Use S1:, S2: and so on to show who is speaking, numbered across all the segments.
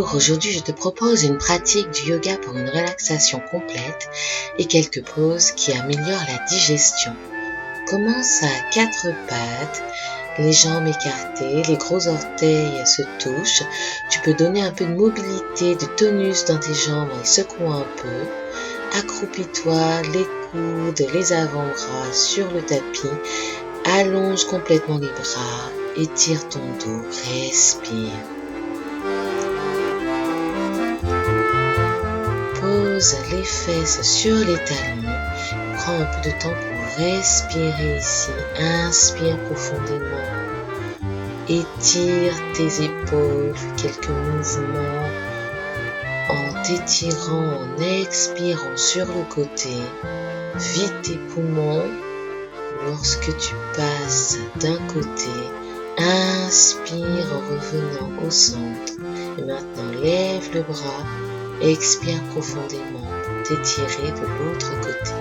S1: Bonjour, aujourd'hui je te propose une pratique du yoga pour une relaxation complète et quelques pauses qui améliorent la digestion. Commence à 4 pattes, les jambes écartées, les gros orteils se touchent. Tu peux donner un peu de mobilité, de tonus dans tes jambes en les secouant un peu. Accroupis-toi, les coudes, les avant-bras sur le tapis. Allonge complètement les bras, étire ton dos, respire. Pose les fesses sur les talons. Prends un peu de temps pour respirer ici. Inspire profondément. Étire tes épaules, quelques mouvements en t'étirant, en expirant sur le côté. Vide tes poumons. Lorsque tu passes d'un côté, inspire en revenant au centre. Et maintenant, lève le bras. Expire profondément pour t'étirer de l'autre côté.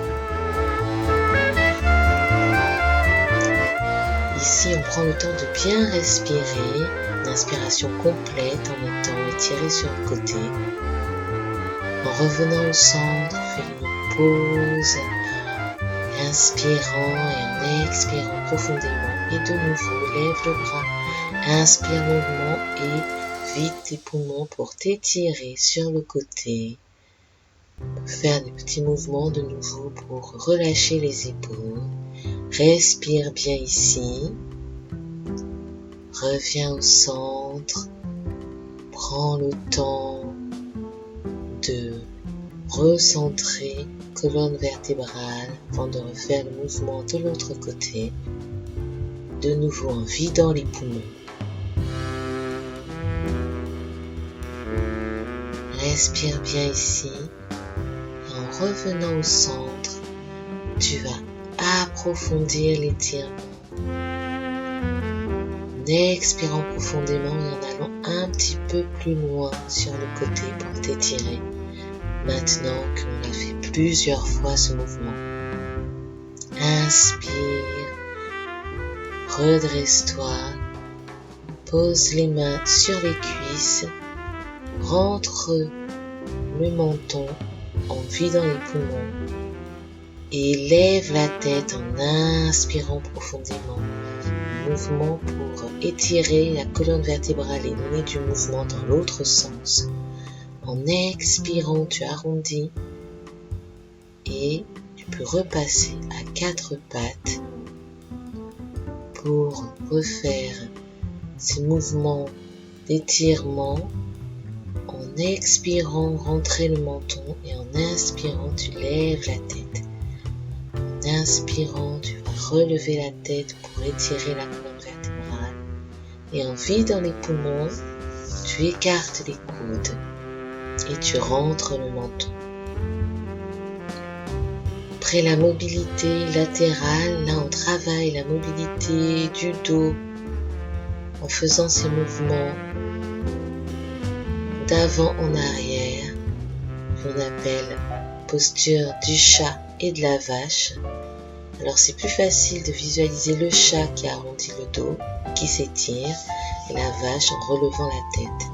S1: Ici, on prend le temps de bien respirer, une inspiration complète en étant étiré sur le côté. En revenant au centre, fais une pause, inspirant et en expirant profondément. Et de nouveau, lève le bras, inspire longuement et vide tes poumons pour t'étirer sur le côté. Faire des petits mouvements de nouveau pour relâcher les épaules. Respire bien ici. Reviens au centre. Prends le temps de recentrer colonne vertébrale avant de refaire le mouvement de l'autre côté. De nouveau en vidant les poumons. Respire bien ici et en revenant au centre, tu vas approfondir l'étirement. En expirant profondément et en allant un petit peu plus loin sur le côté pour t'étirer. Maintenant qu'on a fait plusieurs fois ce mouvement. Inspire, redresse-toi, pose les mains sur les cuisses. Rentre le menton en vidant les poumons et lève la tête en inspirant profondément. Mouvement pour étirer la colonne vertébrale et donner du mouvement dans l'autre sens. En expirant, tu arrondis et tu peux repasser à 4 pattes pour refaire ces mouvements d'étirement. En expirant, rentrer le menton et en inspirant, tu lèves la tête. En inspirant, tu vas relever la tête pour étirer la colonne vertébrale. Et en vidant les poumons, tu écartes les coudes et tu rentres le menton. Après la mobilité latérale, là on travaille la mobilité du dos en faisant ces mouvements d'avant en arrière, qu'on appelle posture du chat et de la vache. Alors c'est plus facile de visualiser le chat qui arrondit le dos, qui s'étire, et la vache en relevant la tête.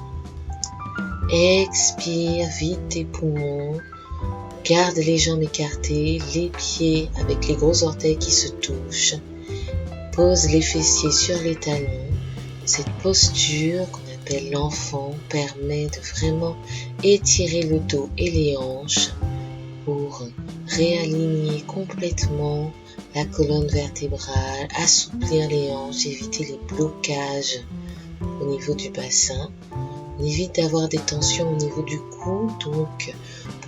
S1: Expire, vide tes poumons, garde les jambes écartées, les pieds avec les gros orteils qui se touchent. Pose les fessiers sur les talons. Cette posture l'enfant permet de vraiment étirer le dos et les hanches pour réaligner complètement la colonne vertébrale, assouplir les hanches, éviter les blocages au niveau du bassin. On évite d'avoir des tensions au niveau du cou, donc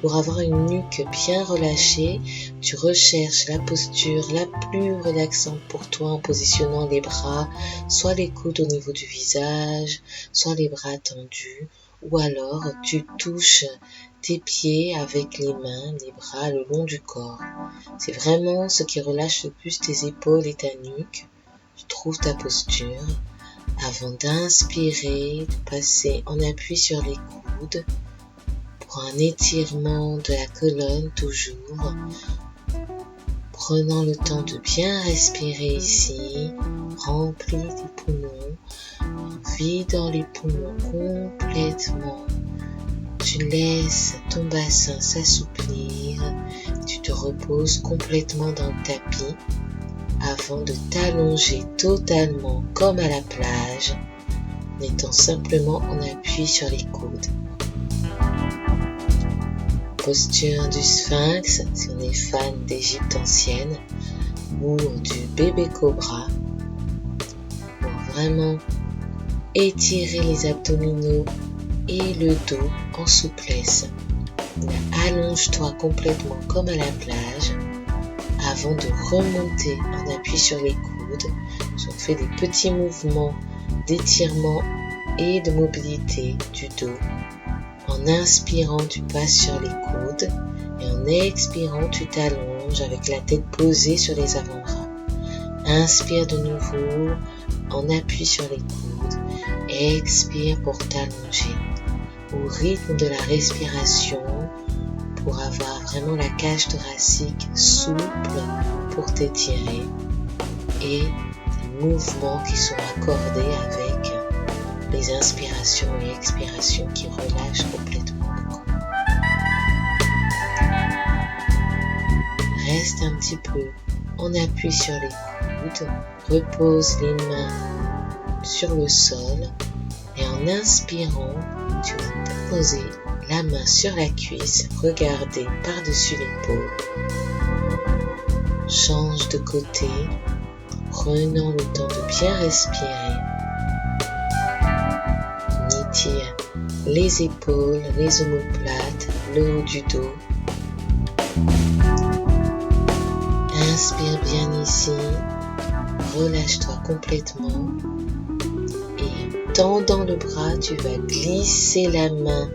S1: pour avoir une nuque bien relâchée, tu recherches la posture la plus relaxante pour toi en positionnant les bras, soit les coudes au niveau du visage, soit les bras tendus, ou alors tu touches tes pieds avec les mains, les bras le long du corps. C'est vraiment ce qui relâche le plus tes épaules et ta nuque. Tu trouves ta posture. Avant d'inspirer, de passer en appui sur les coudes pour un étirement de la colonne toujours. Prenant le temps de bien respirer ici, remplis tes poumons, vidant les poumons complètement Tu laisses ton bassin s'assouplir, tu te reposes complètement dans le tapis avant de t'allonger totalement comme à la plage, en étant simplement en appui sur les coudes. Posture du sphinx, si on est fan d'Égypte ancienne, ou du bébé cobra, pour vraiment étirer les abdominaux et le dos en souplesse. Allonge-toi complètement comme à la plage avant de remonter en appui sur les coudes. On fait des petits mouvements d'étirement et de mobilité du dos. En inspirant, tu passes sur les coudes et en expirant, tu t'allonges avec la tête posée sur les avant-bras. Inspire de nouveau en appui sur les coudes. Expire pour t'allonger au rythme de la respiration pour avoir vraiment la cage thoracique souple pour t'étirer et des mouvements qui sont accordés avec les inspirations et expirations qui relâchent complètement le corps. Reste un petit peu en appui sur les coudes, repose les mains sur le sol et en inspirant, tu vas poser la main sur la cuisse, regarder par-dessus l'épaule. Change de côté, prenant le temps de bien respirer. Étire les épaules, les omoplates, le haut du dos. Inspire bien ici, relâche-toi complètement et tendant le bras, tu vas glisser la main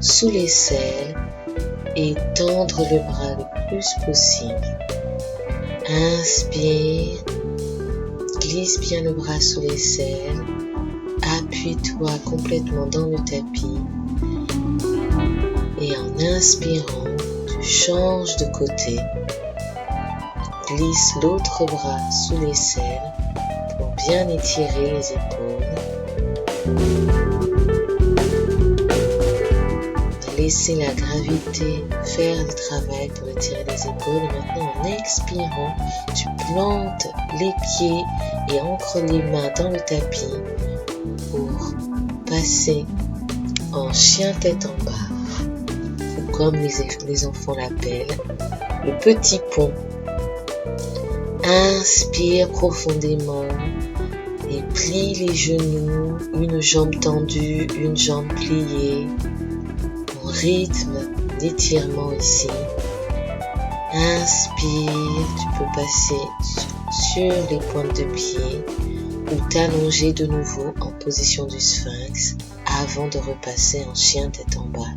S1: sous l'aisselle et tendre le bras le plus possible. Inspire, glisse bien le bras sous l'aisselle, appuie-toi complètement dans le tapis et en inspirant, tu changes de côté. Glisse l'autre bras sous l'aisselle pour bien étirer les épaules. Laissez la gravité faire le travail pour étirer les épaules. Et maintenant, en expirant, tu plantes les pieds et ancres les mains dans le tapis pour passer en chien tête en bas, ou comme les enfants l'appellent, le petit pont. Inspire profondément et plie les genoux, une jambe tendue, une jambe pliée, en rythme d'étirement ici. Inspire, tu peux passer sur les pointes de pied ou t'allonger de nouveau en position du sphinx avant de repasser en chien tête en bas.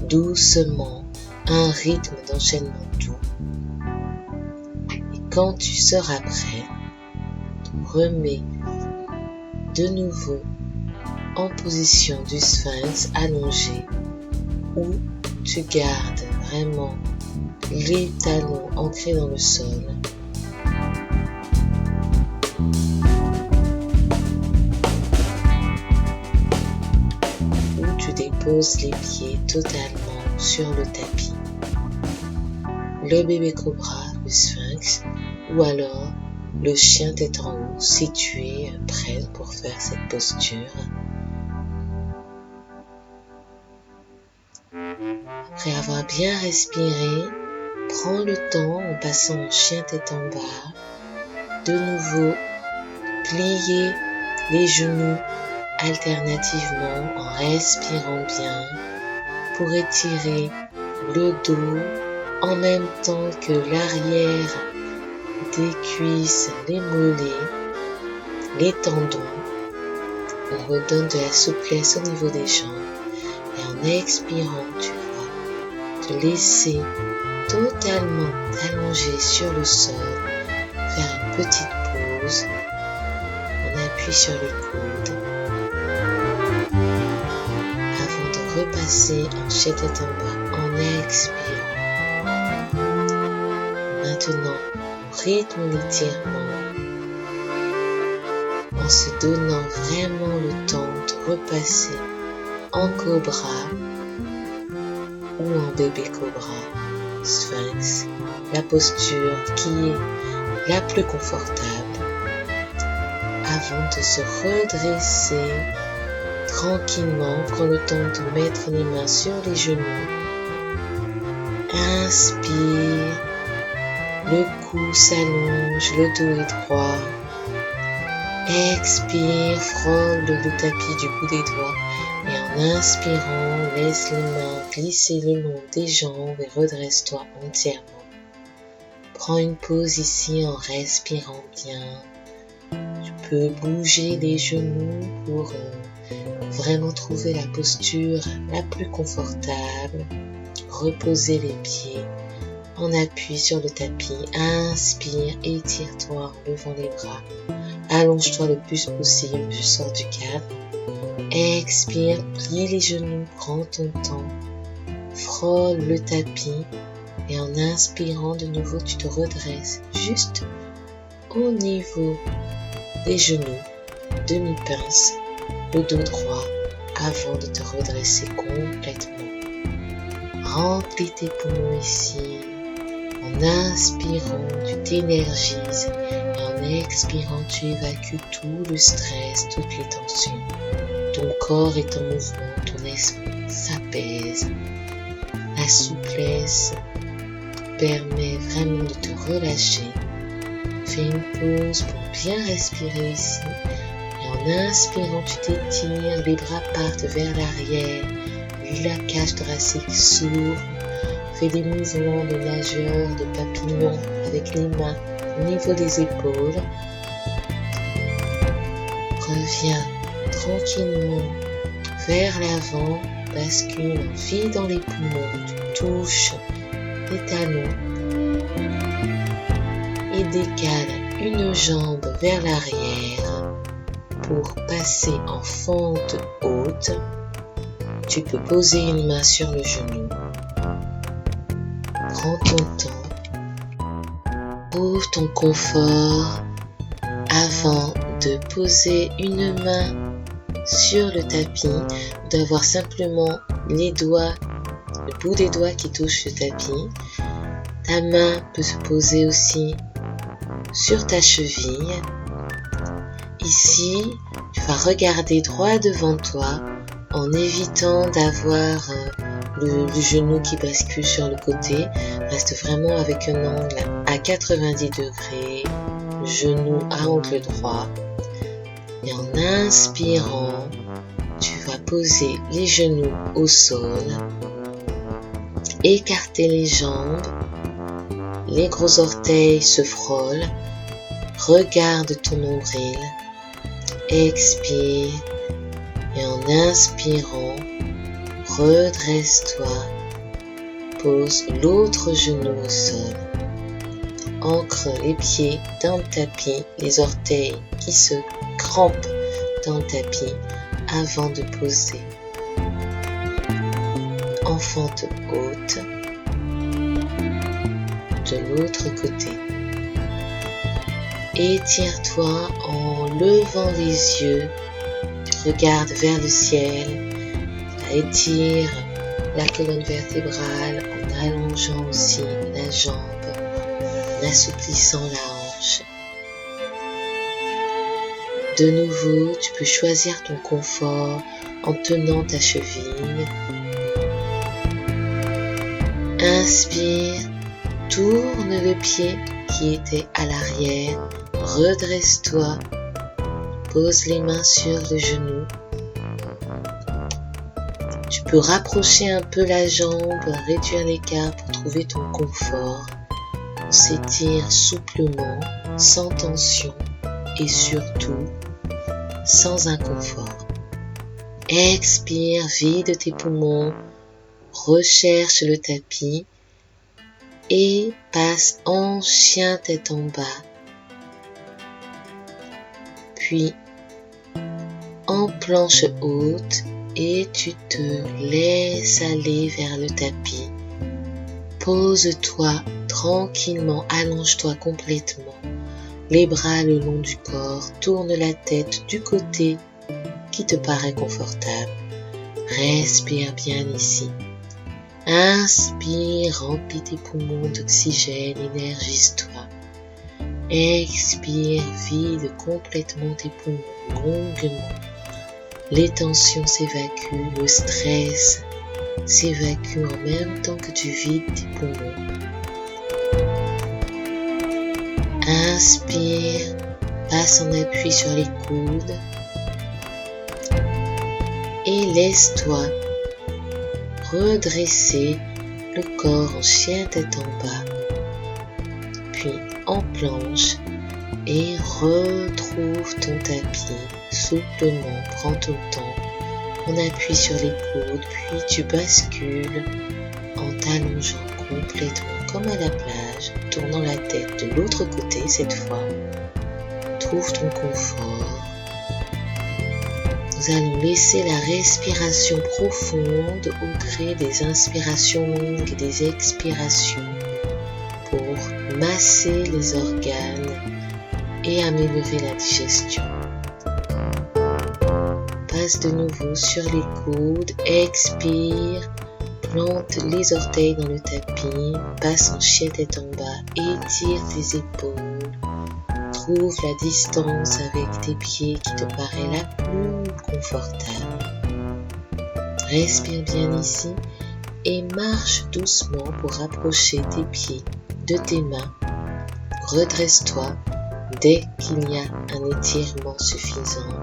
S1: Doucement, un rythme d'enchaînement doux. Quand tu seras prêt, remets de nouveau en position du sphinx allongé où tu gardes vraiment les talons ancrés dans le sol. Où tu déposes les pieds totalement sur le tapis. Le bébé cobra, le sphinx, ou alors le chien tête en haut si tu es prêt pour faire cette posture. Après avoir bien respiré, prends le temps en passant en chien tête en bas. De nouveau, plier les genoux alternativement en respirant bien pour étirer le dos en même temps que l'arrière des cuisses, les mollets, les tendons. On redonne de la souplesse au niveau des jambes et en expirant, tu vas te laisser totalement t'allonger sur le sol, faire une petite pause, on appuie sur les coudes avant de repasser en chien tête en bas en expirant. Maintenant, au rythme d'étirement, en se donnant vraiment le temps de repasser en cobra ou en bébé cobra, sphinx, la posture qui est la plus confortable avant de se redresser tranquillement. Prends le temps de mettre les mains sur les genoux. Inspire, le cou s'allonge, le dos est droit. Expire, frôle le tapis du bout des doigts et en inspirant, laisse les mains glisser le long des jambes et redresse-toi entièrement. Prends une pause ici en respirant bien. Tu peux bouger les genoux pour vraiment trouver la posture la plus confortable. Reposer les pieds en appui sur le tapis. Inspire, étire-toi en levant les bras. Allonge-toi le plus possible, tu sors du cadre. Expire, plie les genoux, prends ton temps. Frôle le tapis et en inspirant de nouveau, tu te redresses juste au niveau des genoux, demi-pince, le dos droit avant de te redresser complètement. Remplis tes poumons ici. En inspirant, tu t'énergises et en expirant, tu évacues tout le stress, toutes les tensions. Ton corps est en mouvement, ton esprit s'apaise. La souplesse permet vraiment de te relâcher. Fais une pause pour bien respirer ici. Et en inspirant, tu t'étires, les bras partent vers l'arrière. La cage thoracique s'ouvre. Fais des mouvements de nageur, de papillon avec les mains au niveau des épaules. Reviens tranquillement vers l'avant, bascule, vide dans les poumons, tu touches les talons et décale une jambe vers l'arrière pour passer en fente haute. Tu peux poser une main sur le genou. Prends ton temps. Trouve ton confort avant de poser une main sur le tapis ou d'avoir simplement les doigts, le bout des doigts qui touchent le tapis. Ta main peut se poser aussi sur ta cheville. Ici, tu vas regarder droit devant toi en évitant d'avoir le genou qui bascule sur le côté. Reste vraiment avec un angle à 90 degrés, le genou à angle droit. Et en inspirant, tu vas poser les genoux au sol, écarter les jambes, les gros orteils se frôlent, regarde ton nombril, expire et en inspirant, redresse-toi, pose l'autre genou au sol, ancre les pieds dans le tapis, les orteils qui se crampent dans le tapis avant de poser. En fente haute, de l'autre côté. Étire-toi en levant les yeux, tu regardes vers le ciel, étire la colonne vertébrale en allongeant aussi la jambe, en assouplissant la hanche. De nouveau, tu peux choisir ton confort en tenant ta cheville. Inspire, tourne le pied qui était à l'arrière, redresse-toi, pose les mains sur le genou. Tu peux rapprocher un peu la jambe, réduire l'écart pour trouver ton confort. On s'étire souplement, sans tension et surtout sans inconfort. Expire, vide tes poumons, recherche le tapis et passe en chien tête en bas. Puis en planche haute et tu te laisses aller vers le tapis. Pose-toi tranquillement, allonge-toi complètement. Les bras le long du corps, tourne la tête du côté qui te paraît confortable. Respire bien ici. Inspire, remplis tes poumons d'oxygène, énergise-toi. Expire, vide complètement tes poumons longuement. Les tensions s'évacuent, le stress s'évacue en même temps que tu vides tes poumons. Inspire, passe en appui sur les coudes et laisse-toi redresser le corps en chien tête en bas, puis en planche et retrouve ton tapis souplement, prends ton temps, on appuie sur les coudes, puis tu bascules en t'allongeant complètement comme à la plage, tournant la tête de l'autre côté cette fois. Trouve ton confort. Nous allons laisser la respiration profonde au gré des inspirations longues et des expirations pour masser les organes et améliorer la digestion. Passe de nouveau sur les coudes, expire, plante les orteils dans le tapis, passe en chien tête en bas, étire tes épaules, trouve la distance avec tes pieds qui te paraît la plus confortable. Respire bien ici et marche doucement pour rapprocher tes pieds de tes mains. Redresse-toi dès qu'il y a un étirement suffisant.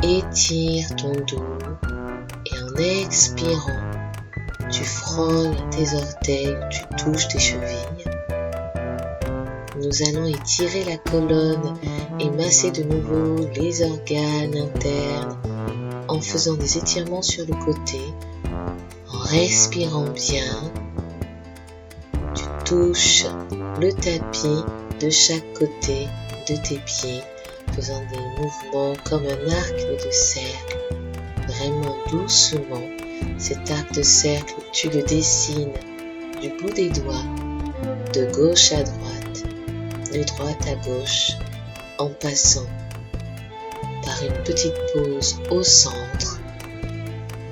S1: Étire ton dos et en expirant, tu frôles tes orteils, tu touches tes chevilles. Nous allons étirer la colonne et masser de nouveau les organes internes en faisant des étirements sur le côté, en respirant bien. Tu touches le tapis de chaque côté de tes pieds, faisant des mouvements comme un arc de cercle, vraiment doucement. Cet arc de cercle, tu le dessines du bout des doigts, de gauche à droite, de droite à gauche, en passant par une petite pause au centre.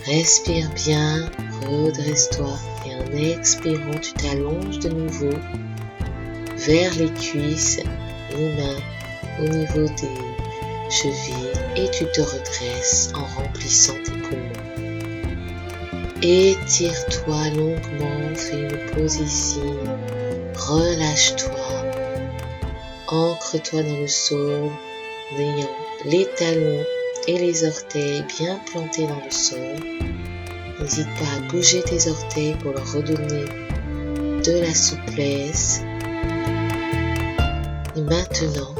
S1: Respire bien, redresse-toi et en expirant, tu t'allonges de nouveau vers les cuisses, les mains au niveau des chevilles et tu te redresses en remplissant tes poumons. Étire-toi longuement, fais une pause ici, relâche-toi, ancre-toi dans le sol, en ayant les talons et les orteils bien plantés dans le sol. N'hésite pas à bouger tes orteils pour leur redonner de la souplesse. Et maintenant,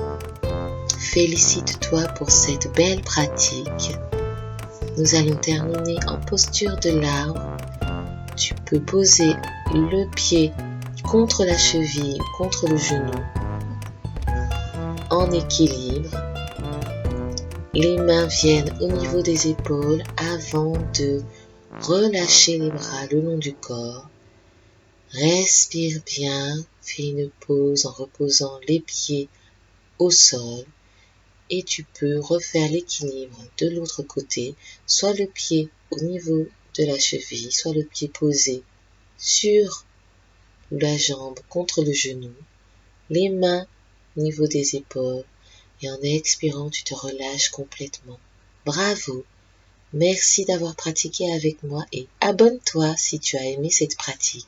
S1: félicite-toi pour cette belle pratique. Nous allons terminer en posture de l'arbre. Tu peux poser le pied contre la cheville, contre le genou, en équilibre. Les mains viennent au niveau des épaules avant de relâcher les bras le long du corps. Respire bien, fais une pause en reposant les pieds au sol. Et tu peux refaire l'équilibre de l'autre côté, soit le pied au niveau de la cheville, soit le pied posé sur la jambe contre le genou, les mains au niveau des épaules, et en expirant, tu te relâches complètement. Bravo! Merci d'avoir pratiqué avec moi et abonne-toi si tu as aimé cette pratique.